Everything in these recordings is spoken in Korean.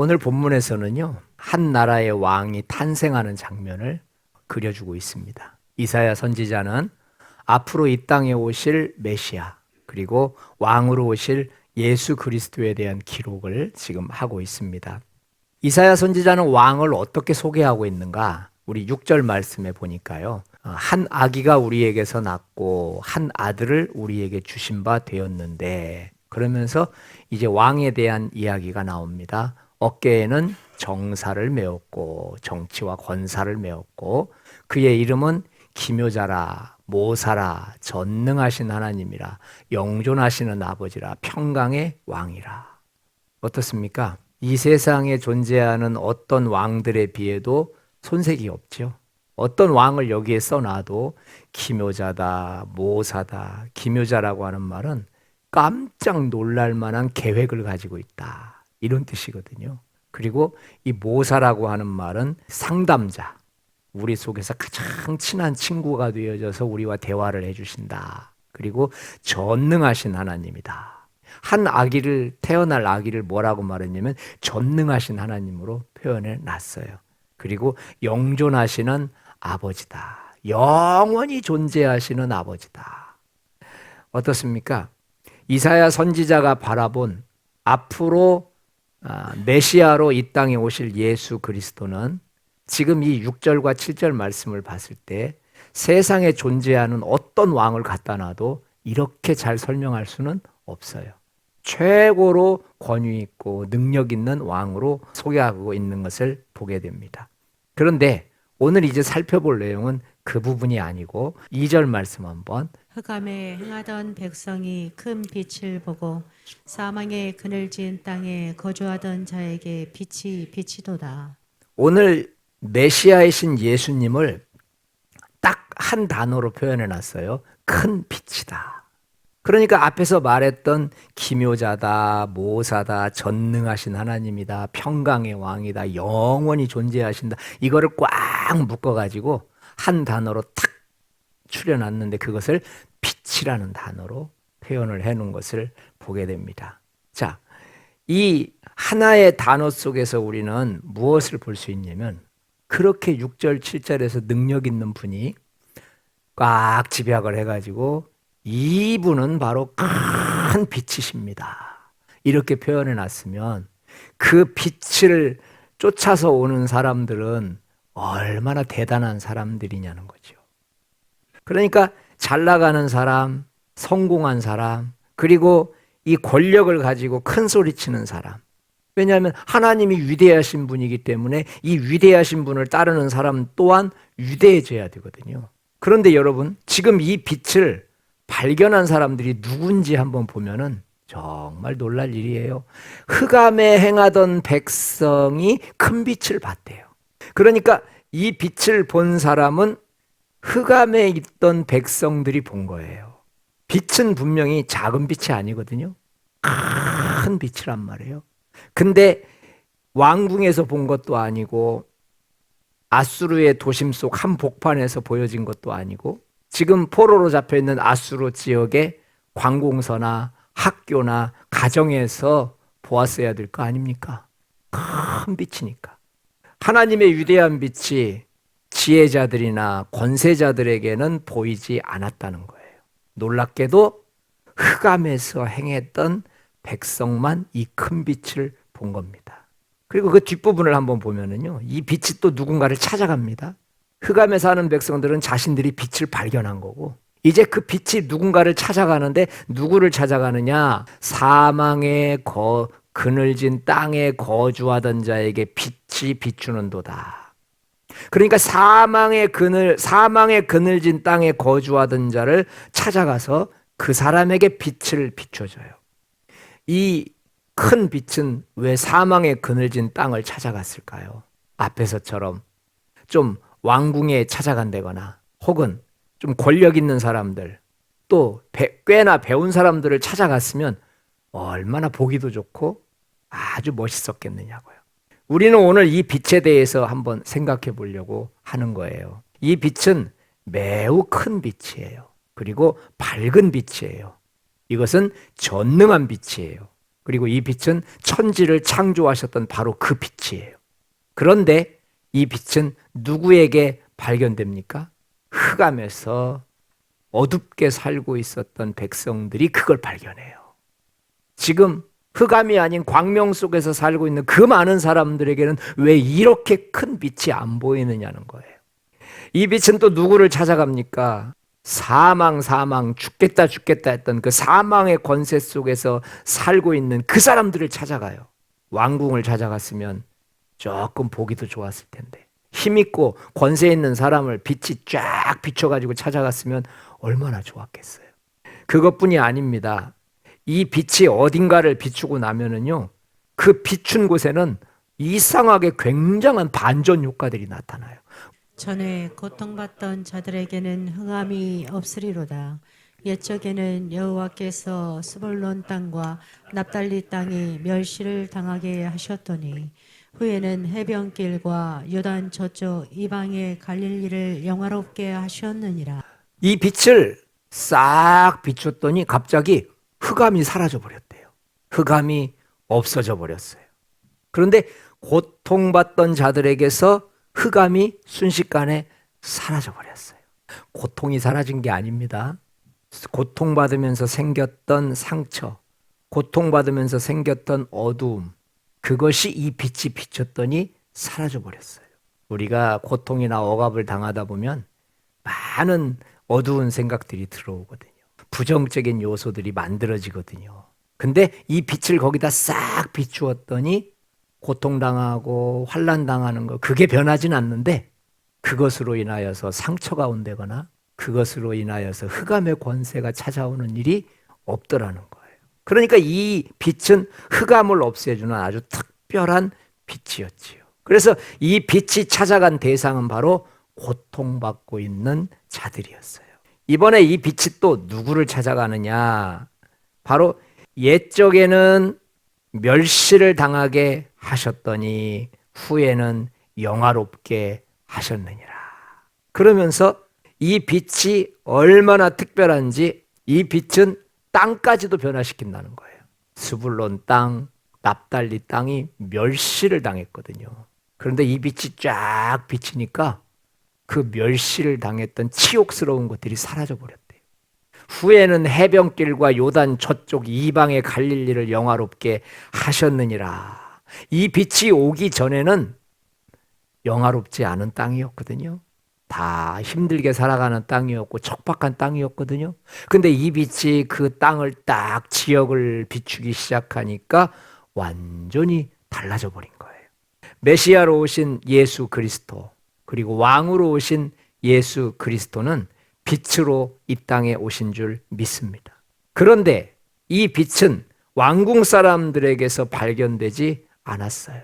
오늘 본문에서는요, 한 나라의 왕이 탄생하는 장면을 그려주고 있습니다. 이사야 선지자는 앞으로 이 땅에 오실 메시아, 그리고 왕으로 오실 예수 그리스도에 대한 기록을 지금 하고 있습니다. 이사야 선지자는 왕을 어떻게 소개하고 있는가? 우리 6절 말씀에 보니까요. 한 아기가 우리에게서 낳고 한 아들을 우리에게 주신 바 되었는데, 그러면서 이제 왕에 대한 이야기가 나옵니다. 어깨에는 정사를 메었고 정치와 권사를 메었고 그의 이름은 기묘자라 모사라 전능하신 하나님이라 영존하시는 아버지라 평강의 왕이라. 어떻습니까? 이 세상에 존재하는 어떤 왕들에 비해도 손색이 없죠. 어떤 왕을 여기에 써놔도 기묘자다, 모사다. 기묘자라고 하는 말은 깜짝 놀랄 만한 계획을 가지고 있다, 이런 뜻이거든요. 그리고 이 모사라고 하는 말은 상담자, 우리 속에서 가장 친한 친구가 되어져서 우리와 대화를 해주신다. 그리고 전능하신 하나님이다. 태어날 아기를 뭐라고 말했냐면 전능하신 하나님으로 표현해 놨어요. 그리고 영존하시는 아버지다. 영원히 존재하시는 아버지다. 어떻습니까? 이사야 선지자가 바라본 앞으로 메시아로 이 땅에 오실 예수 그리스도는 지금 이 6절과 7절 말씀을 봤을 때 세상에 존재하는 어떤 왕을 갖다 놔도 이렇게 잘 설명할 수는 없어요. 최고로 권위 있고 능력 있는 왕으로 소개하고 있는 것을 보게 됩니다. 그런데 오늘 이제 살펴볼 내용은 그 부분이 아니고 2절 말씀 한번. 흑암에 행하던 백성이 큰 빛을 보고 사망의 그늘진 땅에 거주하던 자에게 빛이 비치도다. 오늘 메시아이신 예수님을 딱 한 단어로 표현해 놨어요. 큰 빛이다. 그러니까 앞에서 말했던 기묘자다, 모사다, 전능하신 하나님이다, 평강의 왕이다, 영원히 존재하신다, 이거를 꽉 묶어가지고 한 단어로 탁 추려놨는데 그것을 빛이라는 단어로 표현을 해놓은 것을 보게 됩니다. 자, 이 하나의 단어 속에서 우리는 무엇을 볼 수 있냐면 그렇게 6절, 7절에서 능력 있는 분이 꽉 집약을 해가지고 이분은 바로 큰 빛이십니다, 이렇게 표현해 놨으면 그 빛을 쫓아서 오는 사람들은 얼마나 대단한 사람들이냐는 거죠. 그러니까 잘 나가는 사람, 성공한 사람, 그리고 이 권력을 가지고 큰 소리 치는 사람. 왜냐하면 하나님이 위대하신 분이기 때문에 이 위대하신 분을 따르는 사람 또한 위대해져야 되거든요. 그런데 여러분, 지금 이 빛을 발견한 사람들이 누군지 한번 보면은 정말 놀랄 일이에요. 흑암에 행하던 백성이 큰 빛을 봤대요. 그러니까 이 빛을 본 사람은 흑암에 있던 백성들이 본 거예요. 빛은 분명히 작은 빛이 아니거든요. 큰 빛이란 말이에요. 근데 왕궁에서 본 것도 아니고 아수르의 도심 속 한 복판에서 보여진 것도 아니고 지금 포로로 잡혀있는 아수르 지역의 관공서나 학교나 가정에서 보았어야 될 거 아닙니까? 큰 빛이니까. 하나님의 위대한 빛이 지혜자들이나 권세자들에게는 보이지 않았다는 거예요. 놀랍게도 흑암에서 행했던 백성만 이 큰 빛을 본 겁니다. 그리고 그 뒷부분을 한번 보면은요, 이 빛이 또 누군가를 찾아갑니다. 흑암에 사는 백성들은 자신들이 빛을 발견한 거고, 이제 그 빛이 누군가를 찾아가는데 누구를 찾아가느냐? 사망의 그늘진 땅에 거주하던 자에게 빛이 비추는도다. 그러니까 사망의 그늘진 땅에 거주하던 자를 찾아가서 그 사람에게 빛을 비춰줘요. 이 큰 빛은 왜 사망의 그늘진 땅을 찾아갔을까요? 앞에서처럼 좀 왕궁에 찾아간다거나 혹은 좀 권력 있는 사람들, 또 꽤나 배운 사람들을 찾아갔으면 얼마나 보기도 좋고 아주 멋있었겠느냐고요. 우리는 오늘 이 빛에 대해서 한번 생각해 보려고 하는 거예요. 이 빛은 매우 큰 빛이에요. 그리고 밝은 빛이에요. 이것은 전능한 빛이에요. 그리고 이 빛은 천지를 창조하셨던 바로 그 빛이에요. 그런데 이 빛은 누구에게 발견됩니까? 흑암에서 어둡게 살고 있었던 백성들이 그걸 발견해요. 지금 흑암이 아닌 광명 속에서 살고 있는 그 많은 사람들에게는 왜 이렇게 큰 빛이 안 보이느냐는 거예요. 이 빛은 또 누구를 찾아갑니까? 사망 죽겠다 했던 그 사망의 권세 속에서 살고 있는 그 사람들을 찾아가요. 왕궁을 찾아갔으면 조금 보기도 좋았을 텐데, 힘있고 권세 있는 사람을 빛이 쫙 비춰가지고 찾아갔으면 얼마나 좋았겠어요. 그것뿐이 아닙니다. 이 빛이 어딘가를 비추고 나면은요, 그 비춘 곳에는 이상하게 굉장한 반전 효과들이 나타나요. 전에 고통받던 자들에게는 흑암이 없으리로다. 옛적에는 여호와께서 스불론 땅과 납달리 땅이 멸시를 당하게 하셨더니 후에는 해변길과 요단 저쪽 이방의 갈릴리를 영화롭게 하셨느니라. 이 빛을 싹 비췄더니 갑자기 흑암이 사라져 버렸대요. 흑암이 없어져 버렸어요. 그런데 고통받던 자들에게서 흑암이 순식간에 사라져 버렸어요. 고통이 사라진 게 아닙니다. 고통받으면서 생겼던 상처, 고통받으면서 생겼던 어두움, 그것이 이 빛이 비쳤더니 사라져 버렸어요. 우리가 고통이나 억압을 당하다 보면 많은 어두운 생각들이 들어오거든요. 부정적인 요소들이 만들어지거든요. 근데 이 빛을 거기다 싹 비추었더니 고통당하고 환난당하는 거, 그게 변하진 않는데 그것으로 인하여서 상처가 온다거나 그것으로 인하여서 흑암의 권세가 찾아오는 일이 없더라는 거예요. 그러니까 이 빛은 흑암을 없애주는 아주 특별한 빛이었지요. 그래서 이 빛이 찾아간 대상은 바로 고통받고 있는 자들이었어요. 이번에 이 빛이 또 누구를 찾아가느냐? 바로 옛적에는 멸시를 당하게 하셨더니 후에는 영화롭게 하셨느니라. 그러면서 이 빛이 얼마나 특별한지 이 빛은 땅까지도 변화시킨다는 거예요. 스불론 땅, 납달리 땅이 멸시를 당했거든요. 그런데 이 빛이 쫙 비치니까 그 멸시를 당했던 치욕스러운 것들이 사라져 버렸대요. 후에는 해변길과 요단 저쪽 이방의 갈릴리를 영화롭게 하셨느니라. 이 빛이 오기 전에는 영화롭지 않은 땅이었거든요. 다 힘들게 살아가는 땅이었고 척박한 땅이었거든요. 근데 이 빛이 그 땅을 딱 지역을 비추기 시작하니까 완전히 달라져 버린 거예요. 메시아로 오신 예수 그리스도, 그리고 왕으로 오신 예수 그리스도는 빛으로 이 땅에 오신 줄 믿습니다. 그런데 이 빛은 왕궁 사람들에게서 발견되지 않았어요.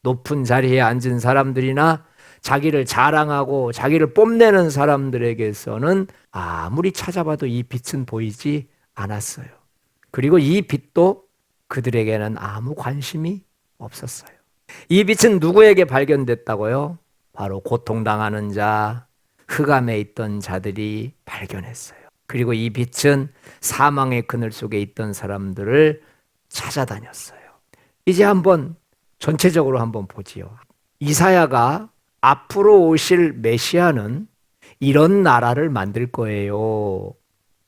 높은 자리에 앉은 사람들이나 자기를 자랑하고 자기를 뽐내는 사람들에게서는 아무리 찾아봐도 이 빛은 보이지 않았어요. 그리고 이 빛도 그들에게는 아무 관심이 없었어요. 이 빛은 누구에게 발견됐다고요? 바로 고통당하는 자, 흑암에 있던 자들이 발견했어요. 그리고 이 빛은 사망의 그늘 속에 있던 사람들을 찾아다녔어요. 이제 한번 전체적으로 한번 보지요. 이사야가 앞으로 오실 메시아는 이런 나라를 만들 거예요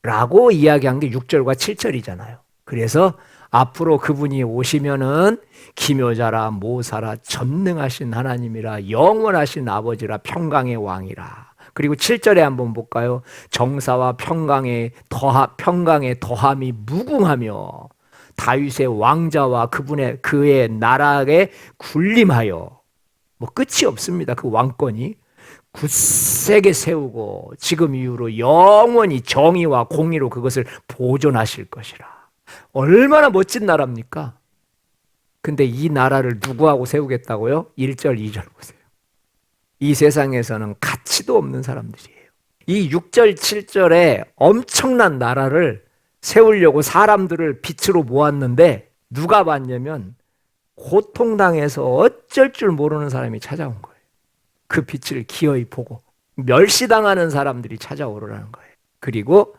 라고 이야기한 게 6절과 7절이잖아요. 그래서 앞으로 그분이 오시면은 기묘자라 모사라 전능하신 하나님이라 영원하신 아버지라 평강의 왕이라. 그리고 7절에 한번 볼까요? 정사와 평강의 더함이 무궁하며 다윗의 왕자와 그의 나라에 군림하여, 뭐 끝이 없습니다. 그 왕권이 굳세게 세우고 지금 이후로 영원히 정의와 공의로 그것을 보존하실 것이라. 얼마나 멋진 나라입니까? 근데 이 나라를 누구하고 세우겠다고요? 1절, 2절 보세요. 이 세상에서는 가치도 없는 사람들이에요. 이 6절, 7절에 엄청난 나라를 세우려고 사람들을 빛으로 모았는데 누가 봤냐면 고통당해서 어쩔 줄 모르는 사람이 찾아온 거예요. 그 빛을 기어이 보고 멸시당하는 사람들이 찾아오르라는 거예요. 그리고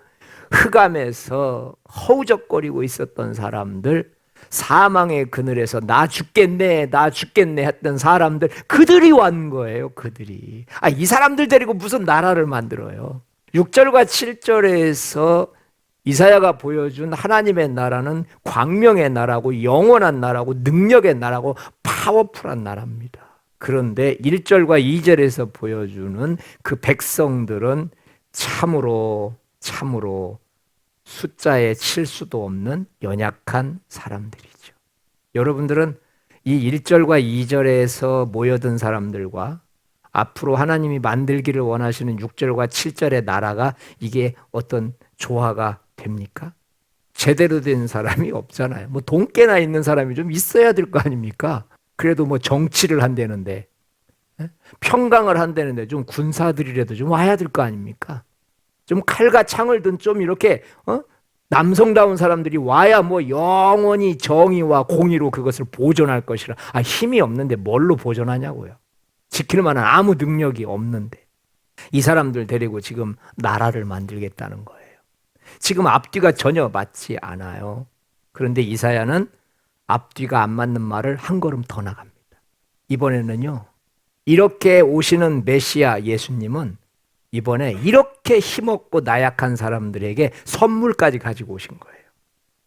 흑암에서 허우적거리고 있었던 사람들, 사망의 그늘에서 나 죽겠네, 나 죽겠네 했던 사람들, 그들이 왔는 거예요, 그들이. 이 사람들 데리고 무슨 나라를 만들어요? 6절과 7절에서 이사야가 보여준 하나님의 나라는 광명의 나라고 영원한 나라고 능력의 나라고 파워풀한 나라입니다. 그런데 1절과 2절에서 보여주는 그 백성들은 참으로 숫자에 칠 수도 없는 연약한 사람들이죠. 여러분들은 이 1절과 2절에서 모여든 사람들과 앞으로 하나님이 만들기를 원하시는 6절과 7절의 나라가 이게 어떤 조화가 됩니까? 제대로 된 사람이 없잖아요. 뭐 돈깨나 있는 사람이 좀 있어야 될 거 아닙니까? 그래도 뭐 정치를 한다는데, 평강을 한다는데 좀 군사들이라도 좀 와야 될 거 아닙니까? 좀 칼과 창을 든 좀 이렇게 남성다운 사람들이 와야 뭐 영원히 정의와 공의로 그것을 보존할 것이라. 힘이 없는데 뭘로 보존하냐고요. 지킬 만한 아무 능력이 없는데 이 사람들 데리고 지금 나라를 만들겠다는 거예요. 지금 앞뒤가 전혀 맞지 않아요. 그런데 이사야는 앞뒤가 안 맞는 말을 한 걸음 더 나갑니다. 이번에는요, 이렇게 오시는 메시아 예수님은 이번에 이렇게 힘없고 나약한 사람들에게 선물까지 가지고 오신 거예요.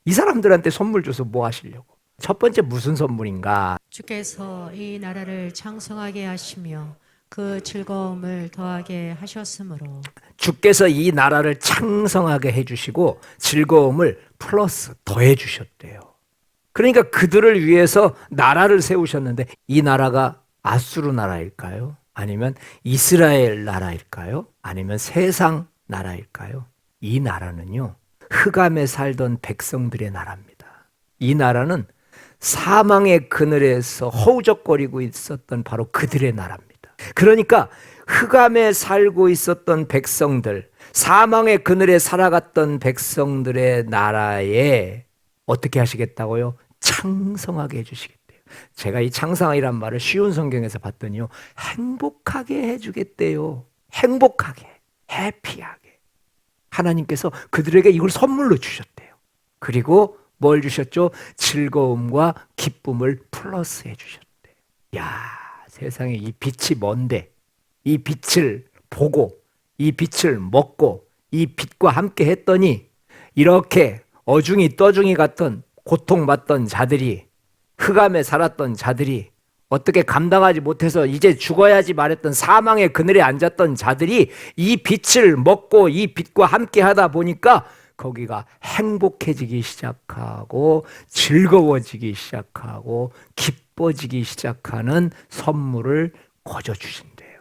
이 사람들한테 선물 줘서 뭐 하시려고? 첫 번째 무슨 선물인가? 주께서 이 나라를 창성하게 하시며 그 즐거움을 더하게 하셨으므로 주께서 이 나라를 창성하게 해주시고 즐거움을 플러스 더해 주셨대요. 그러니까 그들을 위해서 나라를 세우셨는데 이 나라가 아수르 나라일까요? 아니면 이스라엘 나라일까요? 아니면 세상 나라일까요? 이 나라는요, 흑암에 살던 백성들의 나라입니다. 이 나라는 사망의 그늘에서 허우적거리고 있었던 바로 그들의 나라입니다. 그러니까 흑암에 살고 있었던 백성들, 사망의 그늘에 살아갔던 백성들의 나라에 어떻게 하시겠다고요? 창성하게 해주시겠대요. 제가 이 창성이란 말을 쉬운 성경에서 봤더니요, 행복하게 해주겠대요. 행복하게, 해피하게. 하나님께서 그들에게 이걸 선물로 주셨대요. 그리고 뭘 주셨죠? 즐거움과 기쁨을 플러스 해주셨대요. 야, 세상에 이 빛이 뭔데? 이 빛을 보고, 이 빛을 먹고, 이 빛과 함께 했더니 이렇게 어중이 떠중이 같던 고통받던 자들이, 흑암에 살았던 자들이, 어떻게 감당하지 못해서 이제 죽어야지 말했던 사망의 그늘에 앉았던 자들이 이 빛을 먹고 이 빛과 함께 하다 보니까 거기가 행복해지기 시작하고 즐거워지기 시작하고 기뻐지기 시작하는 선물을 거저 주신대요.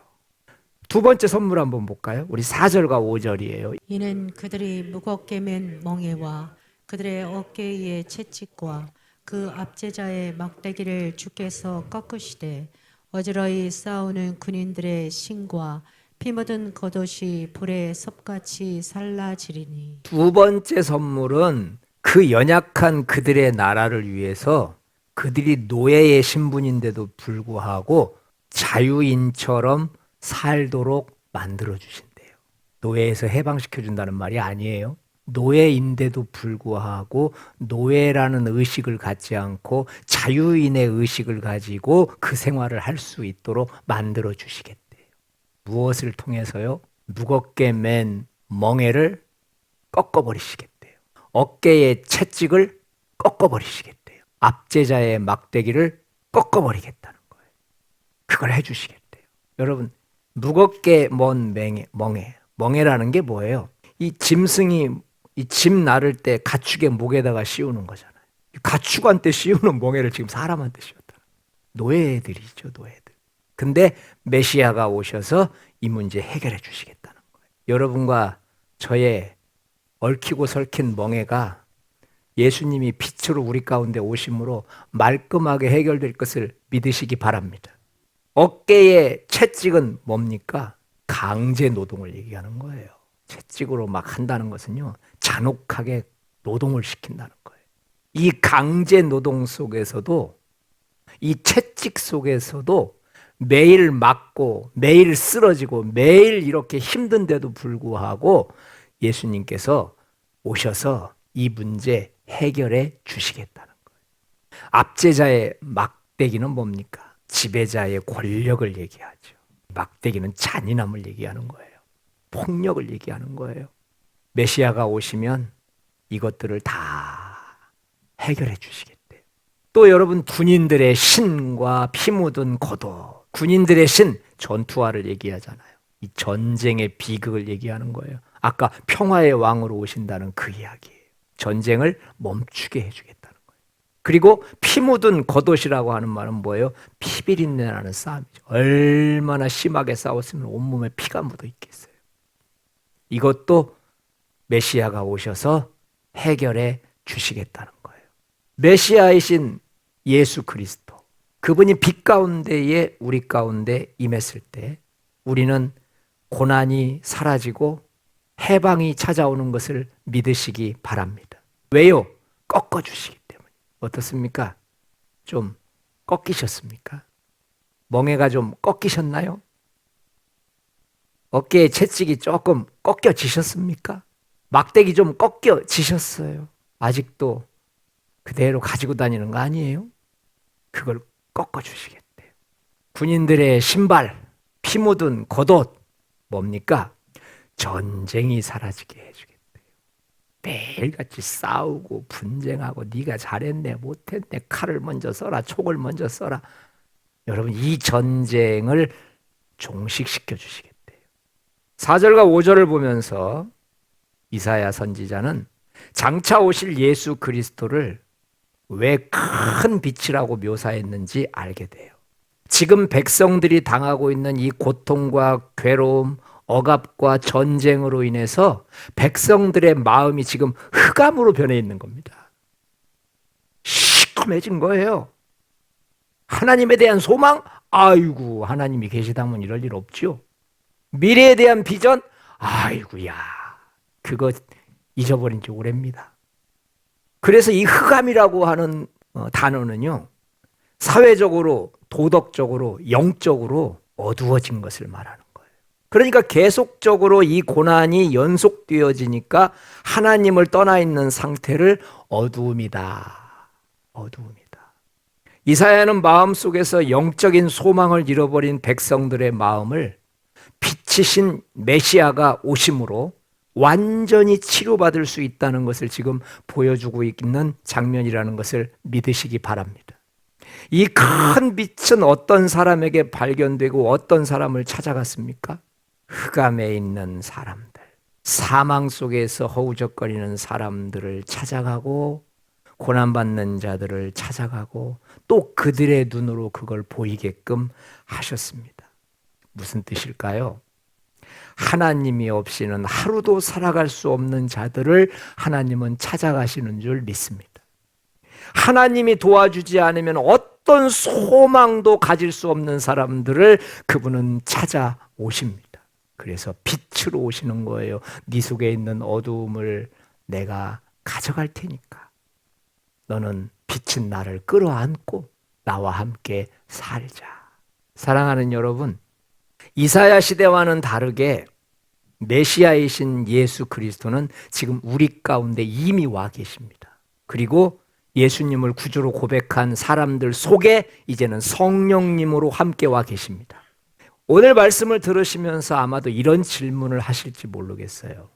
두 번째 선물 한번 볼까요? 우리 4절과 5절이에요. 이는 그들이 무겁게 맨 멍에와 그들의 어깨의 채찍과 그 압제자의 막대기를 주께서 꺾으시되 어지러이 싸우는 군인들의 신과 피 묻은 겉옷이 불에 섭같이 살라지리니. 두 번째 선물은 그 연약한 그들의 나라를 위해서 그들이 노예의 신분인데도 불구하고 자유인처럼 살도록 만들어 주신대요. 노예에서 해방시켜 준다는 말이 아니에요. 노예인데도 불구하고 노예라는 의식을 갖지 않고 자유인의 의식을 가지고 그 생활을 할 수 있도록 만들어 주시겠대요. 무엇을 통해서요? 무겁게 맨 멍에를 꺾어버리시겠대요. 어깨의 채찍을 꺾어버리시겠대요. 압제자의 막대기를 꺾어버리겠다는 거예요. 그걸 해주시겠대요. 여러분, 무겁게 먼 멍에라는 게 뭐예요? 이 짐승이 이 짐 나를 때 가축의 목에다가 씌우는 거잖아요. 가축한테 씌우는 멍에를 지금 사람한테 씌웠다. 노예들이죠, 노예들. 근데 메시아가 오셔서 이 문제 해결해 주시겠다는 거예요. 여러분과 저의 얽히고 설킨 멍에가 예수님이 빛으로 우리 가운데 오심으로 말끔하게 해결될 것을 믿으시기 바랍니다. 어깨의 채찍은 뭡니까? 강제 노동을 얘기하는 거예요. 채찍으로 막 한다는 것은요, 잔혹하게 노동을 시킨다는 거예요. 이 강제 노동 속에서도, 이 채찍 속에서도 매일 맞고 매일 쓰러지고 매일 이렇게 힘든데도 불구하고 예수님께서 오셔서 이 문제 해결해 주시겠다는 거예요. 압제자의 막대기는 뭡니까? 지배자의 권력을 얘기하죠. 막대기는 잔인함을 얘기하는 거예요. 폭력을 얘기하는 거예요. 메시아가 오시면 이것들을 다 해결해 주시겠대요. 또 여러분, 군인들의 신과 피 묻은 고도, 군인들의 신, 전투화를 얘기하잖아요. 이 전쟁의 비극을 얘기하는 거예요. 아까 평화의 왕으로 오신다는 그 이야기예요. 전쟁을 멈추게 해주겠다는 거예요. 그리고 피 묻은 겉옷이라고 하는 말은 뭐예요? 피비린내 나는 싸움이죠. 얼마나 심하게 싸웠으면 온몸에 피가 묻어 있겠어요. 이것도 메시아가 오셔서 해결해 주시겠다는 거예요. 메시아이신 예수 그리스도, 그분이 빛 가운데에 우리 가운데 임했을 때 우리는 고난이 사라지고 해방이 찾아오는 것을 믿으시기 바랍니다. 왜요? 꺾어주시기 때문에. 어떻습니까? 좀 꺾이셨습니까? 멍에가 좀 꺾이셨나요? 어깨에 채찍이 조금 꺾여지셨습니까? 막대기 좀 꺾여지셨어요. 아직도 그대로 가지고 다니는 거 아니에요? 그걸 꺾어주시겠대요. 군인들의 신발, 피 묻은 겉옷, 뭡니까? 전쟁이 사라지게 해주겠대요. 매일같이 싸우고 분쟁하고 네가 잘했네 못했네, 칼을 먼저 써라, 촉을 먼저 써라. 여러분, 이 전쟁을 종식시켜 주시겠대요. 4절과 5절을 보면서 이사야 선지자는 장차 오실 예수 그리스도를 왜 큰 빛이라고 묘사했는지 알게 돼요. 지금 백성들이 당하고 있는 이 고통과 괴로움, 억압과 전쟁으로 인해서 백성들의 마음이 지금 흑암으로 변해 있는 겁니다. 시커매진 거예요. 하나님에 대한 소망? 아이고, 하나님이 계시다면 이럴 일 없죠. 미래에 대한 비전? 아이고야, 그거 잊어버린 지 오래입니다. 그래서 이 흑암이라고 하는 단어는요, 사회적으로, 도덕적으로, 영적으로 어두워진 것을 말하는 거예요. 그러니까 계속적으로 이 고난이 연속되어지니까 하나님을 떠나 있는 상태를 어두움이다. 어두움이다. 이사야는 마음속에서 영적인 소망을 잃어버린 백성들의 마음을 빛이신 메시아가 오심으로 완전히 치료받을 수 있다는 것을 지금 보여주고 있는 장면이라는 것을 믿으시기 바랍니다. 이 큰 빛은 어떤 사람에게 발견되고 어떤 사람을 찾아갔습니까? 흑암에 있는 사람들, 사망 속에서 허우적거리는 사람들을 찾아가고 고난받는 자들을 찾아가고 또 그들의 눈으로 그걸 보이게끔 하셨습니다. 무슨 뜻일까요? 하나님이 없이는 하루도 살아갈 수 없는 자들을 하나님은 찾아가시는 줄 믿습니다. 하나님이 도와주지 않으면 어떤 소망도 가질 수 없는 사람들을 그분은 찾아오십니다. 그래서 빛으로 오시는 거예요. 네 속에 있는 어두움을 내가 가져갈 테니까 너는 빛인 나를 끌어안고 나와 함께 살자. 사랑하는 여러분, 이사야 시대와는 다르게 메시아이신 예수 그리스도는 지금 우리 가운데 이미 와 계십니다. 그리고 예수님을 구주로 고백한 사람들 속에 이제는 성령님으로 함께 와 계십니다. 오늘 말씀을 들으시면서 아마도 이런 질문을 하실지 모르겠어요.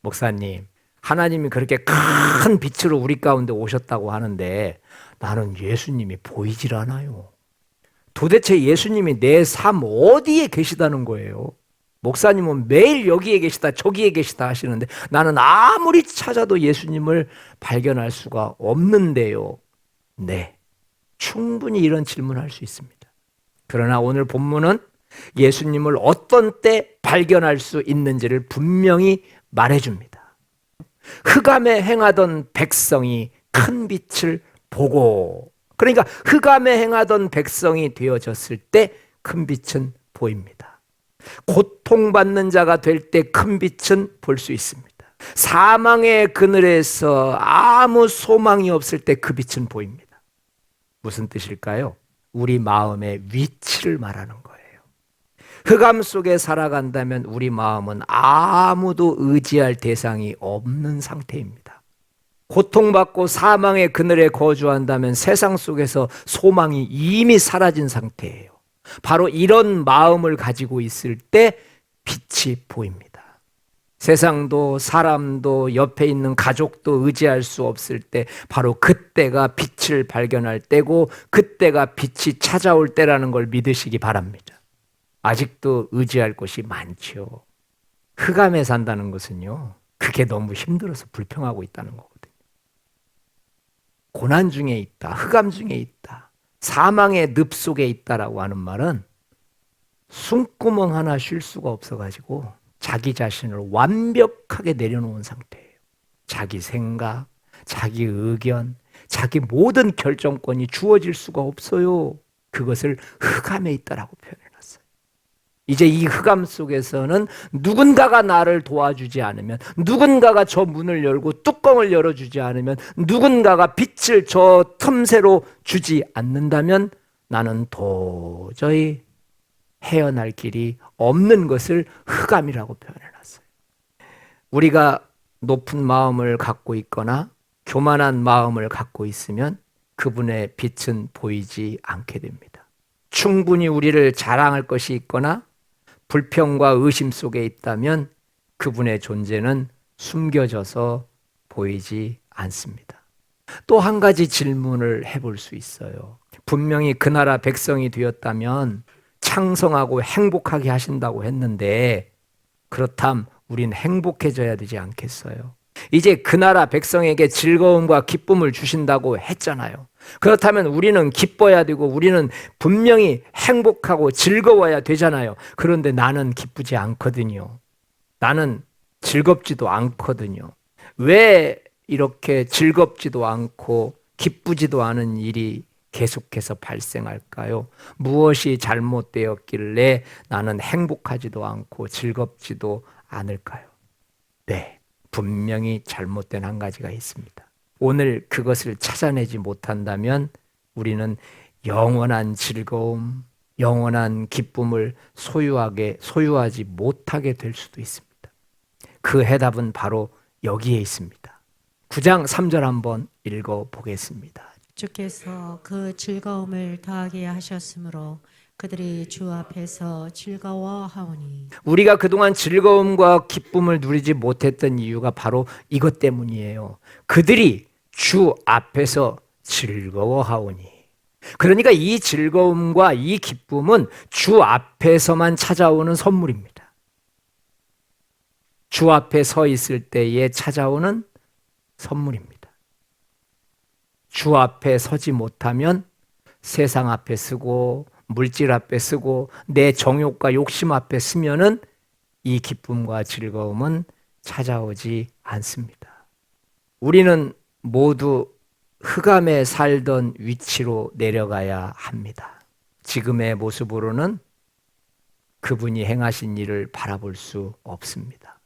목사님, 하나님이 그렇게 큰 빛으로 우리 가운데 오셨다고 하는데 나는 예수님이 보이질 않아요. 도대체 예수님이 내 삶 어디에 계시다는 거예요? 목사님은 매일 여기에 계시다 저기에 계시다 하시는데 나는 아무리 찾아도 예수님을 발견할 수가 없는데요. 네, 충분히 이런 질문을 할 수 있습니다. 그러나 오늘 본문은 예수님을 어떤 때 발견할 수 있는지를 분명히 말해줍니다. 흑암에 행하던 백성이 큰 빛을 보고, 그러니까 흑암에 행하던 백성이 되어졌을 때 큰 빛은 보입니다. 고통받는 자가 될 때 큰 빛은 볼 수 있습니다. 사망의 그늘에서 아무 소망이 없을 때 그 빛은 보입니다. 무슨 뜻일까요? 우리 마음의 위치를 말하는 거예요. 흑암 속에 살아간다면 우리 마음은 아무도 의지할 대상이 없는 상태입니다. 고통받고 사망의 그늘에 거주한다면 세상 속에서 소망이 이미 사라진 상태예요. 바로 이런 마음을 가지고 있을 때 빛이 보입니다. 세상도 사람도 옆에 있는 가족도 의지할 수 없을 때 바로 그때가 빛을 발견할 때고 그때가 빛이 찾아올 때라는 걸 믿으시기 바랍니다. 아직도 의지할 곳이 많죠. 흑암에 산다는 것은요, 그게 너무 힘들어서 불평하고 있다는 거거든요. 고난 중에 있다, 흑암 중에 있다, 사망의 늪 속에 있다라고 하는 말은 숨구멍 하나 쉴 수가 없어가지고 자기 자신을 완벽하게 내려놓은 상태예요. 자기 생각, 자기 의견, 자기 모든 결정권이 주어질 수가 없어요. 그것을 흑암에 있다라고 표현해놨어요. 이제 이 흑암 속에서는 누군가가 나를 도와주지 않으면, 누군가가 저 문을 열고 뚜껑을 열어주지 않으면, 누군가가 빛을 저 틈새로 주지 않는다면 나는 도저히 헤어날 길이 없는 것을 흑암이라고 표현해놨어요. 우리가 높은 마음을 갖고 있거나 교만한 마음을 갖고 있으면 그분의 빛은 보이지 않게 됩니다. 충분히 우리를 자랑할 것이 있거나 불평과 의심 속에 있다면 그분의 존재는 숨겨져서 보이지 않습니다. 또 한 가지 질문을 해볼 수 있어요. 분명히 그 나라 백성이 되었다면 창성하고 행복하게 하신다고 했는데, 그렇다면 우린 행복해져야 되지 않겠어요? 이제 그 나라 백성에게 즐거움과 기쁨을 주신다고 했잖아요. 그렇다면 우리는 기뻐야 되고 우리는 분명히 행복하고 즐거워야 되잖아요. 그런데 나는 기쁘지 않거든요. 나는 즐겁지도 않거든요. 왜 이렇게 즐겁지도 않고 기쁘지도 않은 일이 계속해서 발생할까요? 무엇이 잘못되었길래 나는 행복하지도 않고 즐겁지도 않을까요? 네, 분명히 잘못된 한 가지가 있습니다. 오늘 그것을 찾아내지 못한다면 우리는 영원한 즐거움, 영원한 기쁨을 소유하지 못하게 될 수도 있습니다. 그 해답은 바로 여기에 있습니다. 9장 3절 한번 읽어보겠습니다. 주께서 그 즐거움을 더하게 하셨으므로 그들이 주 앞에서 즐거워하오니. 우리가 그동안 즐거움과 기쁨을 누리지 못했던 이유가 바로 이것 때문이에요. 그들이 주 앞에서 즐거워하오니. 그러니까 이 즐거움과 이 기쁨은 주 앞에서만 찾아오는 선물입니다. 주 앞에 서 있을 때에 찾아오는 선물입니다. 주 앞에 서지 못하면 세상 앞에 서고 물질 앞에 서고 내 정욕과 욕심 앞에 서면은 이 기쁨과 즐거움은 찾아오지 않습니다. 우리는 모두 흑암에 살던 위치로 내려가야 합니다. 지금의 모습으로는 그분이 행하신 일을 바라볼 수 없습니다.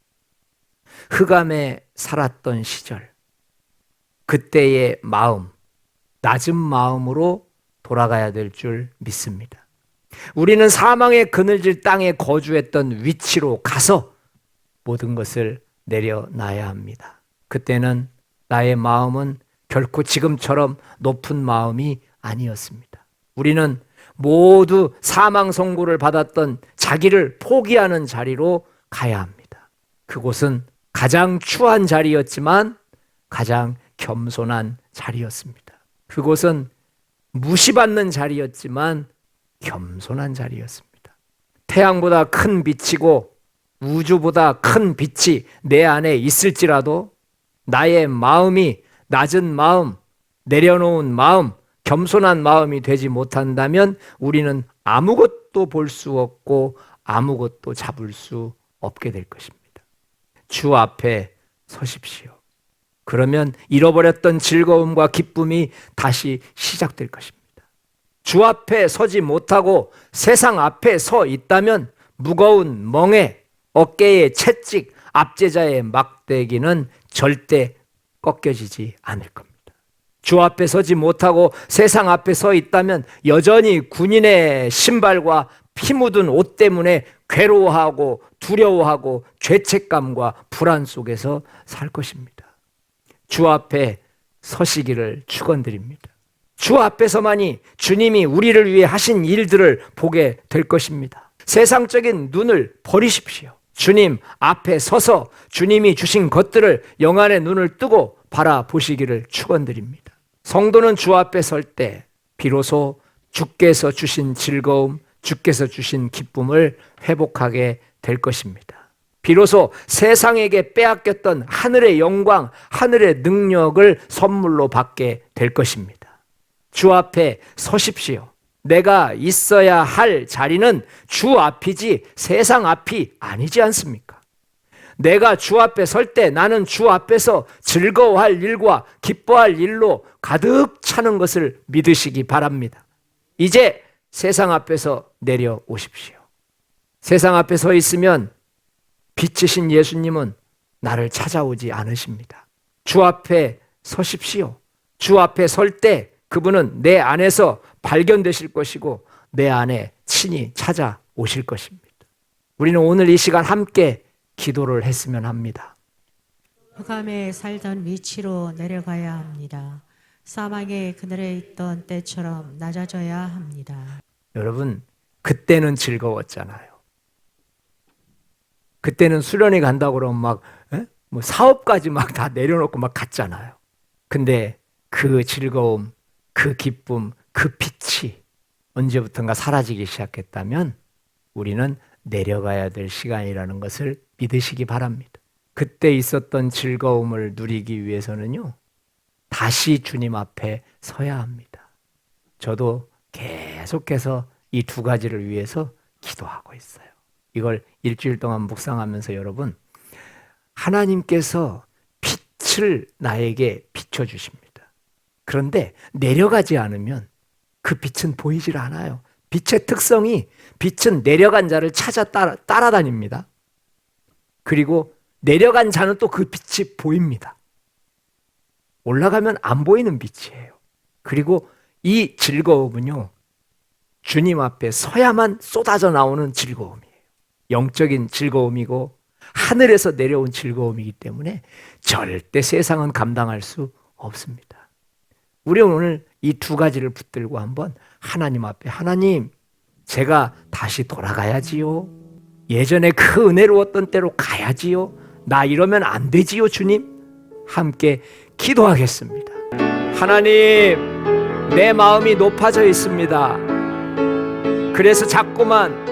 흑암에 살았던 시절, 그때의 마음, 낮은 마음으로 돌아가야 될 줄 믿습니다. 우리는 사망의 그늘질 땅에 거주했던 위치로 가서 모든 것을 내려놔야 합니다. 그때는 나의 마음은 결코 지금처럼 높은 마음이 아니었습니다. 우리는 모두 사망 선고를 받았던 자기를 포기하는 자리로 가야 합니다. 그곳은 가장 추한 자리였지만 가장 겸손한 자리였습니다. 그곳은 무시받는 자리였지만 겸손한 자리였습니다. 태양보다 큰 빛이고 우주보다 큰 빛이 내 안에 있을지라도 나의 마음이 낮은 마음, 내려놓은 마음, 겸손한 마음이 되지 못한다면 우리는 아무것도 볼 수 없고 아무것도 잡을 수 없게 될 것입니다. 주 앞에 서십시오. 그러면 잃어버렸던 즐거움과 기쁨이 다시 시작될 것입니다. 주 앞에 서지 못하고 세상 앞에 서 있다면 무거운 멍에, 어깨의 채찍, 압제자의 막대기는 절대 꺾여지지 않을 겁니다. 주 앞에 서지 못하고 세상 앞에 서 있다면 여전히 군인의 신발과 피 묻은 옷 때문에 괴로워하고 두려워하고 죄책감과 불안 속에서 살 것입니다. 주 앞에 서시기를 축원드립니다. 주 앞에서만이 주님이 우리를 위해 하신 일들을 보게 될 것입니다. 세상적인 눈을 버리십시오. 주님 앞에 서서 주님이 주신 것들을 영안의 눈을 뜨고 바라보시기를 축원드립니다. 성도는 주 앞에 설 때 비로소 주께서 주신 즐거움, 주께서 주신 기쁨을 회복하게 될 것입니다. 비로소 세상에게 빼앗겼던 하늘의 영광, 하늘의 능력을 선물로 받게 될 것입니다. 주 앞에 서십시오. 내가 있어야 할 자리는 주 앞이지 세상 앞이 아니지 않습니까? 내가 주 앞에 설 때 나는 주 앞에서 즐거워할 일과 기뻐할 일로 가득 차는 것을 믿으시기 바랍니다. 이제 세상 앞에서 내려오십시오. 세상 앞에 서 있으면 빛이신 예수님은 나를 찾아오지 않으십니다. 주 앞에 서십시오. 주 앞에 설 때 그분은 내 안에서 발견되실 것이고 내 안에 친히 찾아오실 것입니다. 우리는 오늘 이 시간 함께 기도를 했으면 합니다. 흑암에 살던 위치로 내려가야 합니다. 사망의 그늘에 있던 때처럼 낮아져야 합니다. 여러분, 그때는 즐거웠잖아요. 그때는 수련회 간다고 그러면 막 뭐 사업까지 막 다 내려놓고 막 갔잖아요. 근데 그 즐거움, 그 기쁨, 그 빛이 언제부턴가 사라지기 시작했다면 우리는 내려가야 될 시간이라는 것을 믿으시기 바랍니다. 그때 있었던 즐거움을 누리기 위해서는요, 다시 주님 앞에 서야 합니다. 저도 계속해서 이 두 가지를 위해서 기도하고 있어요. 이걸 일주일 동안 묵상하면서 여러분, 하나님께서 빛을 나에게 비춰주십니다. 그런데 내려가지 않으면 그 빛은 보이질 않아요. 빛의 특성이 빛은 내려간 자를 찾아 따라다닙니다. 그리고 내려간 자는 또 그 빛이 보입니다. 올라가면 안 보이는 빛이에요. 그리고 이 즐거움은요, 주님 앞에 서야만 쏟아져 나오는 즐거움이에요. 영적인 즐거움이고 하늘에서 내려온 즐거움이기 때문에 절대 세상은 감당할 수 없습니다. 우리는 오늘 이 두 가지를 붙들고 한번 하나님 앞에, 하나님, 제가 다시 돌아가야지요. 예전에 그 은혜로웠던 때로 가야지요. 나 이러면 안 되지요, 주님. 함께 기도하겠습니다. 하나님, 내 마음이 높아져 있습니다. 그래서 자꾸만